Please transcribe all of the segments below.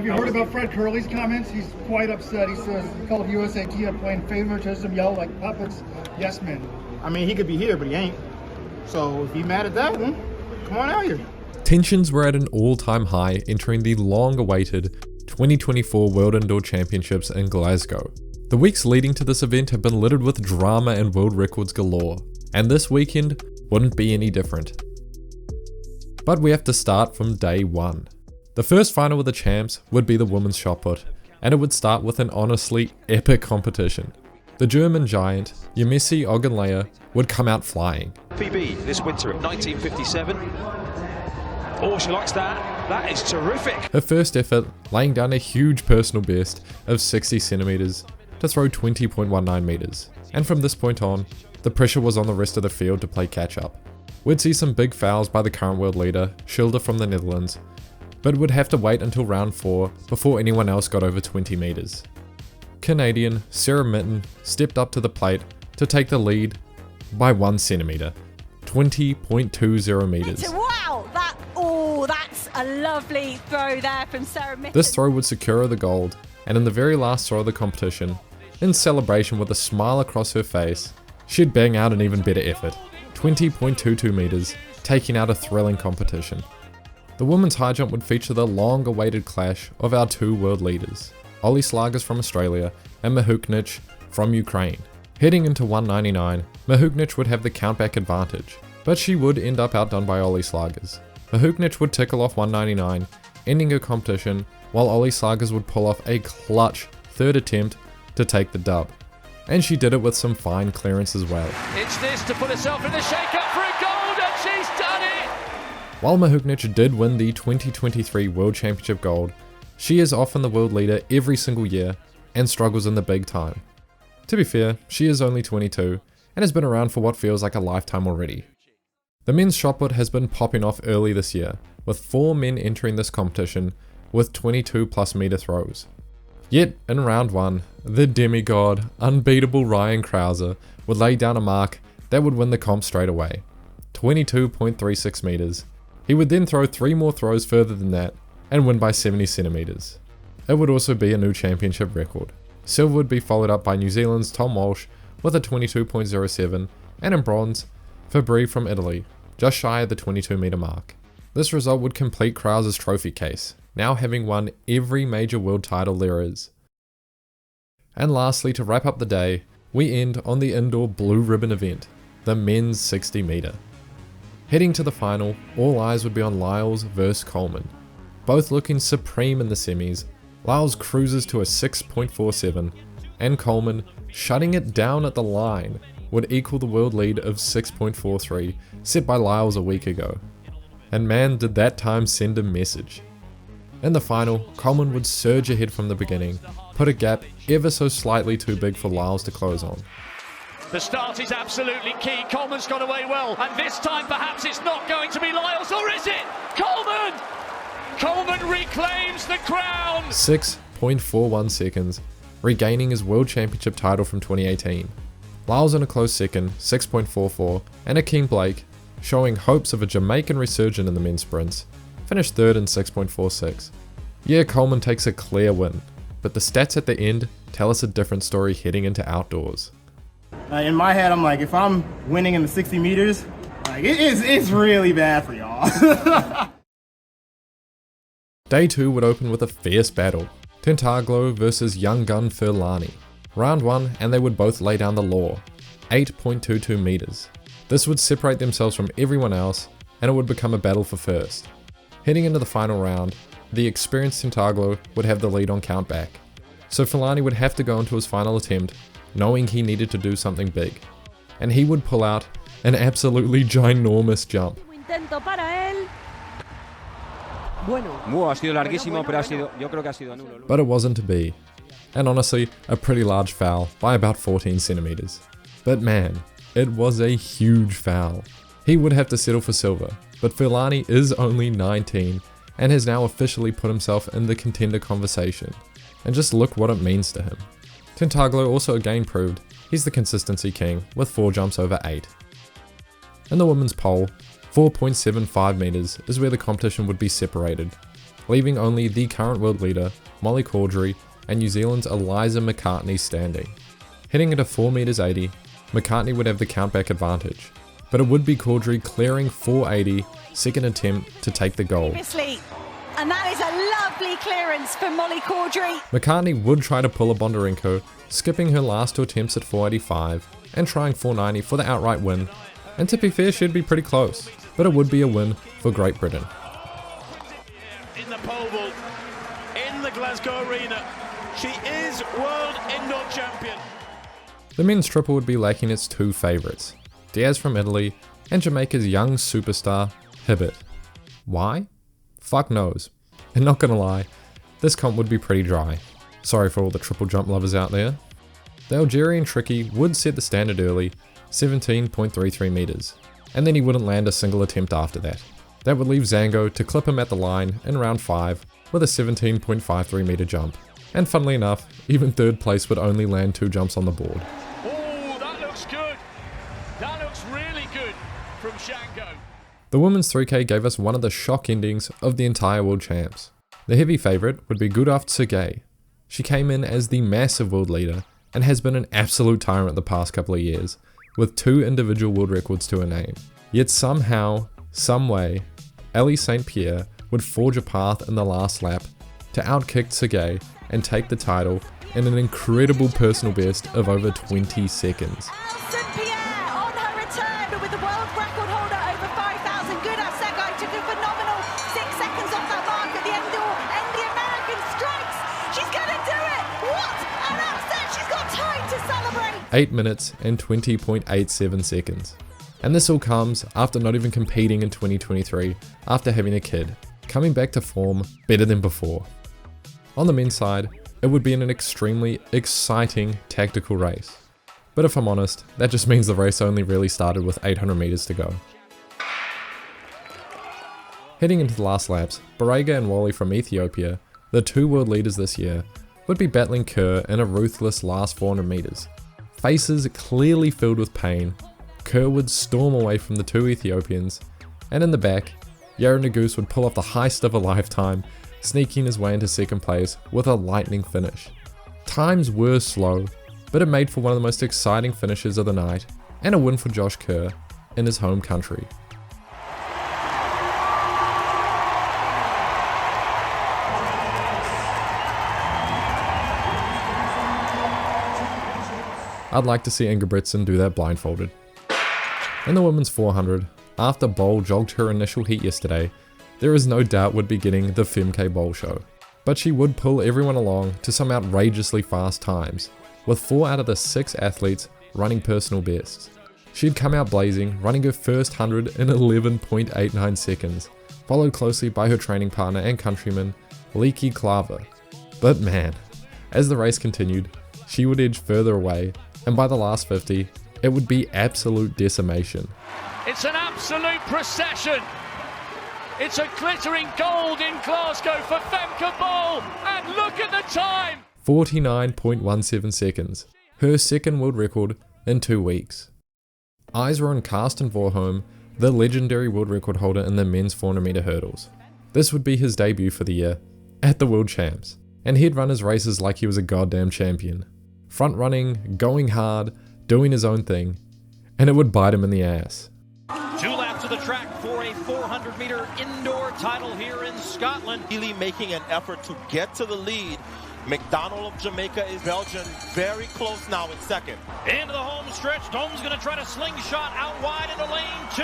Have you heard about Fred Curley's comments? He's quite upset. He says he called USAT playing favoritism, yell like puppets, yes men. I mean, he could be here, but he ain't. So if he's mad at that, then come on out here. Tensions were at an all-time high entering the long-awaited 2024 World Indoor Championships in Glasgow. The weeks leading to this event have been littered with drama and world records galore, and this weekend wouldn't be any different. But we have to start from day one. The first final of the champs would be the women's shot put, and it would start with an honestly epic competition. The German giant, Yemisi Ogunleye, would come out flying. PB this winter at 1957. Oh, she likes that. That is terrific. Her first effort, laying down a huge personal best of 60 centimeters to throw 20.19 meters. And from this point on, the pressure was on the rest of the field to play catch up. We'd see some big fouls by the current world leader, Schilder from the Netherlands, but would have to wait until round 4 before anyone else got over 20 meters. Canadian Sarah Mitton stepped up to the plate to take the lead by 1 centimeter, 20.20 meters. Wow, that's a lovely throw there from Sarah Mitton. This throw would secure her the gold, and in the very last throw of the competition, in celebration with a smile across her face, she'd bang out an even better effort, 20.22 meters, taking out a thrilling competition. The women's high jump would feature the long-awaited clash of our two world leaders, Olylsagers from Australia and Mahuchikh from Ukraine. Heading into 199, Mahuchikh would have the countback advantage, but she would end up outdone by Olylsagers. Mahuchikh would tickle off 199, ending her competition, while Olylsagers would pull off a clutch third attempt to take the dub. And she did it with some fine clearance as well. It's this to put herself in the shake-up for a gold, and she's done it! While Mahuchikh did win the 2023 World Championship gold, she is often the world leader every single year and struggles in the big time. To be fair, she is only 22 and has been around for what feels like a lifetime already. The men's shot put has been popping off early this year, with 4 men entering this competition with 22 plus meter throws. Yet, in round 1, the demigod, unbeatable Ryan Crouser would lay down a mark that would win the comp straight away, 22.36 meters. He would then throw 3 more throws further than that and win by 70 centimeters. It would also be a new championship record. Silver would be followed up by New Zealand's Tom Walsh with a 22.07, and in bronze, Fabbri from Italy, just shy of the 22 meter mark. This result would complete Crouser's trophy case, now having won every major world title there is. And lastly, to wrap up the day, we end on the indoor blue ribbon event, the men's 60 meter. Heading to the final, all eyes would be on Lyles vs Coleman. Both looking supreme in the semis, Lyles cruises to a 6.47, and Coleman, shutting it down at the line, would equal the world lead of 6.43 set by Lyles a week ago. And man, did that time send a message. In the final, Coleman would surge ahead from the beginning, put a gap ever so slightly too big for Lyles to close on. The start is absolutely key. Coleman's gone away well, and this time perhaps it's not going to be Lyles, or is it? Coleman! Coleman reclaims the crown! 6.41 seconds, regaining his World Championship title from 2018. Lyles in a close second, 6.44, and Akeem Blake, showing hopes of a Jamaican resurgence in the men's sprints, finished third in 6.46. Yeah, Coleman takes a clear win, but the stats at the end tell us a different story heading into outdoors. In my head, I'm like, if I'm winning in the 60 meters, like it's really bad for y'all. Day 2 would open with a fierce battle, Tentoglou versus young gun Furlani. Round 1, and they would both lay down the law, 8.22 meters. This would separate themselves from everyone else, and it would become a battle for first. Heading into the final round, the experienced Tentoglou would have the lead on countback, so Furlani would have to go into his final attempt, knowing he needed to do something big, and he would pull out an absolutely ginormous jump. But it wasn't to be, and honestly, a pretty large foul by about 14 centimeters. But man, it was a huge foul. He would have to settle for silver, but Furlani is only 19 and has now officially put himself in the contender conversation. And just look what it means to him. Tentoglou also again proved he's the consistency king with 4 jumps over 8. In the women's pole, 4.75 meters is where the competition would be separated. leaving only the current world leader, Molly Caudrey, and New Zealand's Eliza McCartney standing. Heading into 4 meters 80, McCartney would have the countback advantage, but it would be Caudrey clearing 480, second attempt to take the gold. And that is a lovely clearance from Molly Caudrey. McCartney would try to pull a Bondarenko, skipping her last 2 attempts at 485 and trying 490 for the outright win, and to be fair, she'd be pretty close, but it would be a win for Great Britain. In the pole vault, in the Glasgow arena, she is world indoor champion. The men's triple would be lacking its 2 favourites, Diaz from Italy and Jamaica's young superstar, Hibbert. Why? Fuck knows. And not gonna lie, this comp would be pretty dry. Sorry for all the triple jump lovers out there. The Algerian Tricky would set the standard early, 17.33 meters, and then he wouldn't land a single attempt after that. That would leave Zango to clip him at the line in round 5 with a 17.53 meter jump. And funnily enough, even third place would only land 2 jumps on the board. Oh, that looks good. That looks really good from Shango. The women's 3K gave us one of the shock endings of the entire world champs. The heavy favourite would be Gudaf Tsegay. She came in as the massive world leader and has been an absolute tyrant the past couple of years, with 2 individual world records to her name. Yet somehow, someway, Ellie St. Pierre would forge a path in the last lap to outkick Tsegay and take the title in an incredible personal best of over 20 seconds. St. Pierre on her return with the world record holder over 5,000. Gudaf Tsegay took a phenomenal 6 seconds off that mark at the end of the American strikes. She's going to do it. What an upset. She's got time to celebrate. 8 minutes and 20.87 seconds. And this all comes after not even competing in 2023 after having a kid, coming back to form better than before. On the men's side, it would be an extremely exciting tactical race. But if I'm honest, that just means the race only really started with 800 meters to go. Heading into the last laps, Barega and Wally from Ethiopia, the 2 world leaders this year, would be battling Kerr in a ruthless last 400 meters. Faces clearly filled with pain, Kerr would storm away from the 2 Ethiopians, and in the back, Yara Nagus would pull off the heist of a lifetime, sneaking his way into second place with a lightning finish. Times were slow, but it made for one of the most exciting finishes of the night, and a win for Josh Kerr in his home country. I'd like to see Ingebrigtsen do that blindfolded. In the women's 400, after Bowl jogged her initial heat yesterday, there is no doubt would be getting the Femke Bowl show. But she would pull everyone along to some outrageously fast times, with 4 out of the 6 athletes running personal bests. She'd come out blazing, running her first 100 in 11.89 seconds, followed closely by her training partner and countryman, Leaky Klaver. But man, as the race continued, she would edge further away, and by the last 50, it would be absolute decimation. It's an absolute procession. It's a glittering gold in Glasgow for Femke Bowl, and look at the time! 49.17 seconds, her second world record in 2 weeks. Eyes were on Karsten Warholm, the legendary world record holder in the men's 400 meter hurdles. This would be his debut for the year, at the World Champs, and he'd run his races like he was a goddamn champion. Front running, going hard, doing his own thing, and it would bite him in the ass. 2 laps of the track for a 400 meter indoor title here in Scotland. Really making an effort to get to the lead. McDonald of Jamaica is Belgian, very close now in second. Into the home stretch, Dome's going to try to slingshot out wide into lane 2.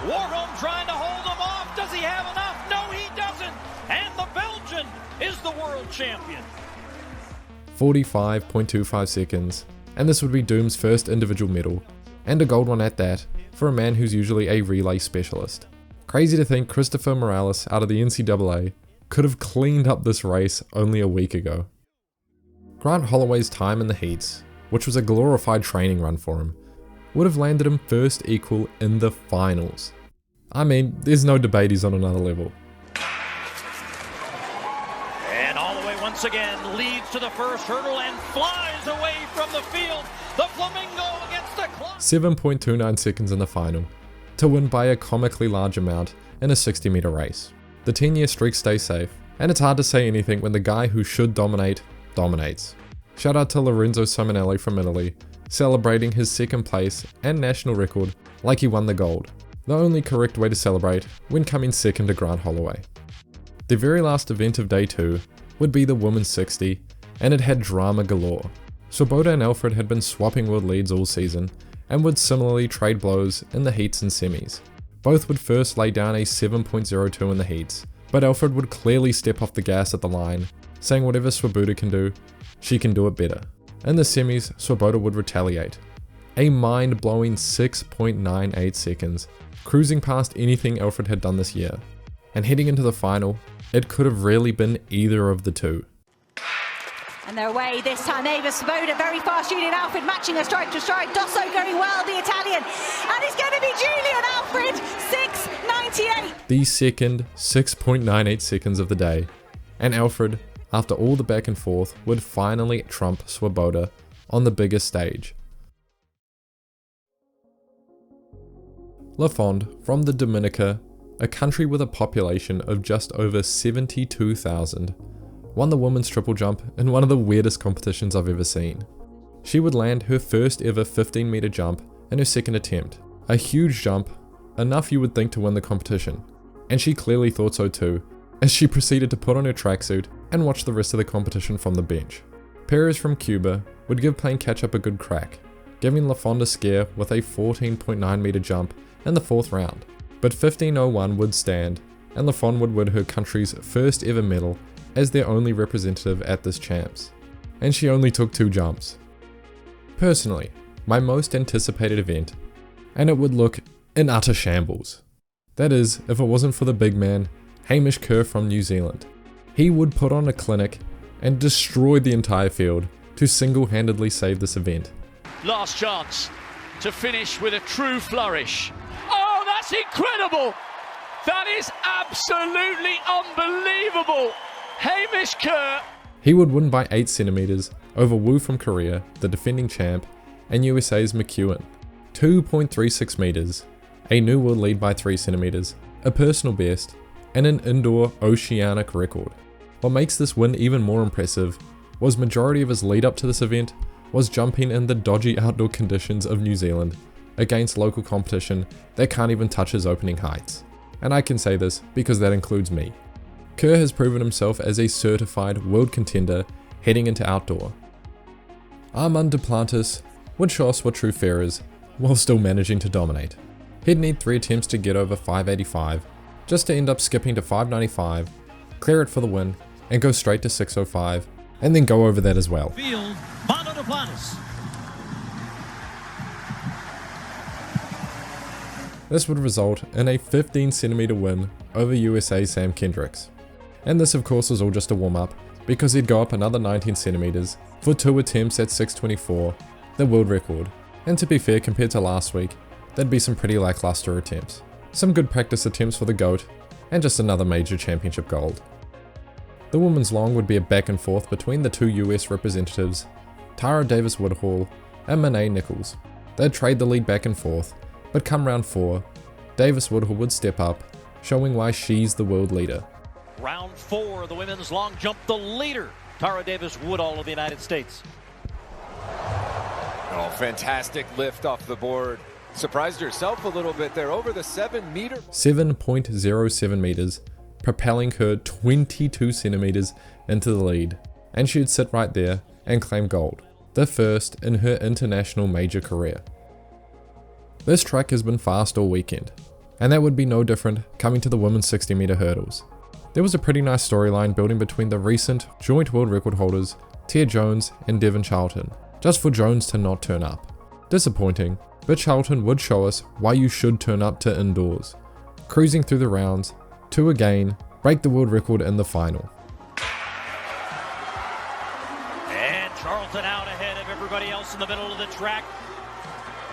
Warholm trying to hold him off. Does he have enough? No, he doesn't. And the Belgian is the world champion. 45.25 seconds, and this would be Doom's first individual medal, and a gold one at that, for a man who's usually a relay specialist. Crazy to think Christopher Morales out of the NCAA could have cleaned up this race only a week ago. Grant Holloway's time in the heats, which was a glorified training run for him, would have landed him first equal in the finals. I mean, there's no debate he's on another level. And Holloway once again leads to the first hurdle and flies away from the field. The Flamingo against the clock. 7.29 seconds in the final, to win by a comically large amount in a 60 meter race. The 10-year streak stays safe, and it's hard to say anything when the guy who should dominate, dominates. Shout out to Lorenzo Simonelli from Italy, celebrating his second place and national record like he won the gold. The only correct way to celebrate when coming second to Grant Holloway. The very last event of day 2 would be the women's 60, and it had drama galore. Swoboda and Alfred had been swapping world leads all season, and would similarly trade blows in the heats and semis. Both would first lay down a 7.02 in the heats, but Alfred would clearly step off the gas at the line, saying whatever Swoboda can do, she can do it better. In the semis, Swoboda would retaliate. A mind-blowing 6.98 seconds, cruising past anything Alfred had done this year. And heading into the final, it could have really been either of the two. And they're away this time. Ava Swoboda, very fast shooting. Alfred matching her strike to strike. Dosso going well, the Italian. And it's going to be Julian Alfred, 6.98. The second 6.98 seconds of the day. And Alfred, after all the back and forth, would finally trump Swoboda on the biggest stage. Lafond, from the Dominica, a country with a population of just over 72,000, won the women's triple jump in one of the weirdest competitions I've ever seen. She would land her first ever 15 meter jump in her second attempt. A huge jump, enough you would think to win the competition. And she clearly thought so too, as she proceeded to put on her tracksuit and watch the rest of the competition from the bench. Pierre from Cuba would give playing catch up a good crack, giving Lafond a scare with a 14.9 meter jump in the 4th round. But 15.01 would stand, and Lafond would win her country's first ever medal as their only representative at this champs. And she only took 2 jumps. Personally, my most anticipated event, and it would look in utter shambles. That is, if it wasn't for the big man, Hamish Kerr from New Zealand. He would put on a clinic and destroy the entire field to single-handedly save this event. Last chance to finish with a true flourish. Oh, that's incredible! That is absolutely unbelievable! Hamish Kerr. He would win by 8 centimeters over Wu from Korea, the defending champ, and USA's McEwen. 2.36 meters, a new world lead by 3 centimeters, a personal best, and an indoor oceanic record. What makes this win even more impressive was majority of his lead up to this event was jumping in the dodgy outdoor conditions of New Zealand against local competition that can't even touch his opening heights. And I can say this because that includes me. Kerr has proven himself as a certified world contender heading into outdoor. Armand Duplantis would show us what true fair is, while still managing to dominate. He'd need 3 attempts to get over 5.85, just to end up skipping to 5.95, clear it for the win, and go straight to 6.05, and then go over that as well. Field, Armand Duplantis. This would result in a 15 centimeter win over USA's Sam Kendricks. And this of course was all just a warm up, because he'd go up another 19 centimeters for 2 attempts at 6.24, the world record. And to be fair, compared to last week, there'd be some pretty lackluster attempts. Some good practice attempts for the GOAT, and just another major championship gold. The women's long would be a back and forth between the 2 US representatives, Tara Davis-Woodhall and Monet Nichols. They'd trade the lead back and forth, but come round 4, Davis-Woodhall would step up, showing why she's the world leader. Round 4, the women's long jump, the leader, Tara Davis-Woodhall of the United States. Oh, fantastic lift off the board. Surprised herself a little bit there over the 7-meter. 7.07 meters, propelling her 22 centimeters into the lead. And she'd sit right there and claim gold, the first in her international major career. This track has been fast all weekend, and that would be no different coming to the women's 60-meter hurdles. There was a pretty nice storyline building between the recent joint world record holders, Tia Jones and Devynne Charlton, just for Jones to not turn up. Disappointing, but Charlton would show us why you should turn up to indoors, cruising through the rounds to again break the world record in the final. And Charlton out ahead of everybody else in the middle of the track.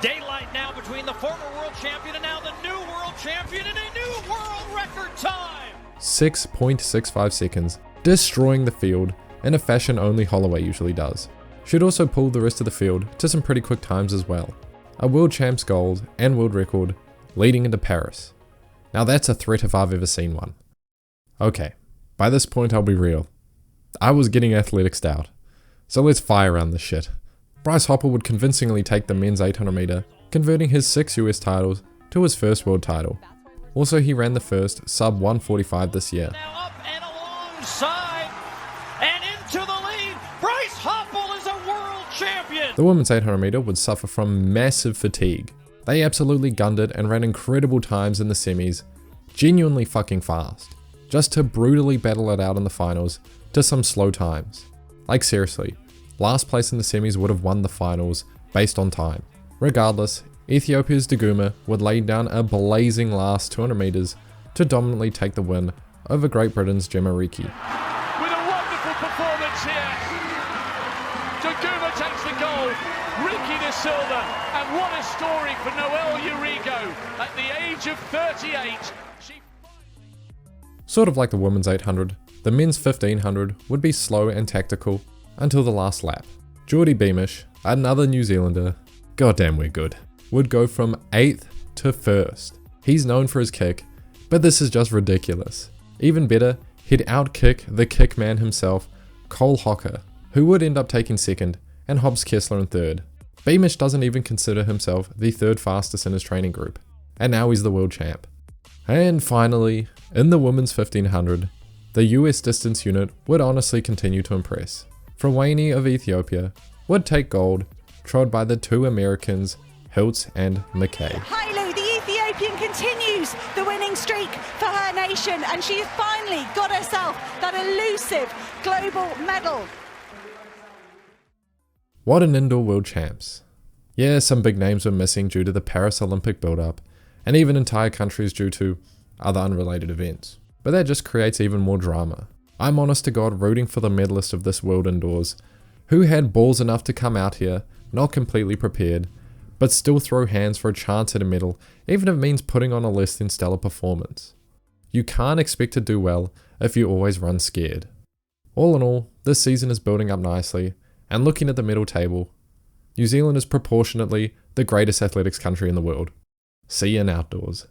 Daylight now between the former world champion and now the new world champion in a new world record time. 6.65 seconds, destroying the field in a fashion only Holloway usually does. She'd also pulled the rest of the field to some pretty quick times as well. A world champs gold and world record leading into Paris. Now that's a threat if I've ever seen one. Okay, By this point, I'll be real. I was getting athleticsed out. So let's fire around this shit. Bryce Hoppel would convincingly take the men's 800 meter, converting his 6 US titles to his first world title. Also, he ran the first sub 145 this year. Now up and alongside and into the lead. Bryce Hoppel is a world champion. The women's 800 meter would suffer from massive fatigue. They absolutely gunned it and ran incredible times in the semis, genuinely fucking fast, just to brutally battle it out in the finals to some slow times. Like seriously, last place in the semis would have won the finals based on time. Regardless, Ethiopia's Daguma would lay down a blazing last 200 meters to dominantly take the win over Great Britain's Gemma Reekie. With a wonderful performance here, Daguma takes the gold, Reekie the silver, and what a story for Noelle Urigo at the age of 38. Sort of like the women's 800, the men's 1500 would be slow and tactical until the last lap. Geordie Beamish, another New Zealander, goddamn we're good, would go from 8th to 1st. He's known for his kick, but this is just ridiculous. Even better, he'd outkick the kick man himself, Cole Hocker, who would end up taking 2nd and Hobbs Kessler in 3rd. Beamish doesn't even consider himself the 3rd fastest in his training group, and now he's the world champ. And finally, in the women's 1500, the US distance unit would honestly continue to impress. Frewani of Ethiopia would take gold, trod by the 2 Americans, Hiltz and McKay. Hailu, the Ethiopian, continues the winning streak for her nation, and she has finally got herself that elusive global medal. What an indoor world champs. Yeah, some big names were missing due to the Paris Olympic build-up, and even entire countries due to other unrelated events. But that just creates even more drama. I'm honest to God rooting for the medalist of this world indoors, who had balls enough to come out here, not completely prepared, but still throw hands for a chance at a medal, even if it means putting on a less than stellar performance. You can't expect to do well if you always run scared. All in all, this season is building up nicely, and looking at the medal table, New Zealand is proportionately the greatest athletics country in the world. See you in outdoors.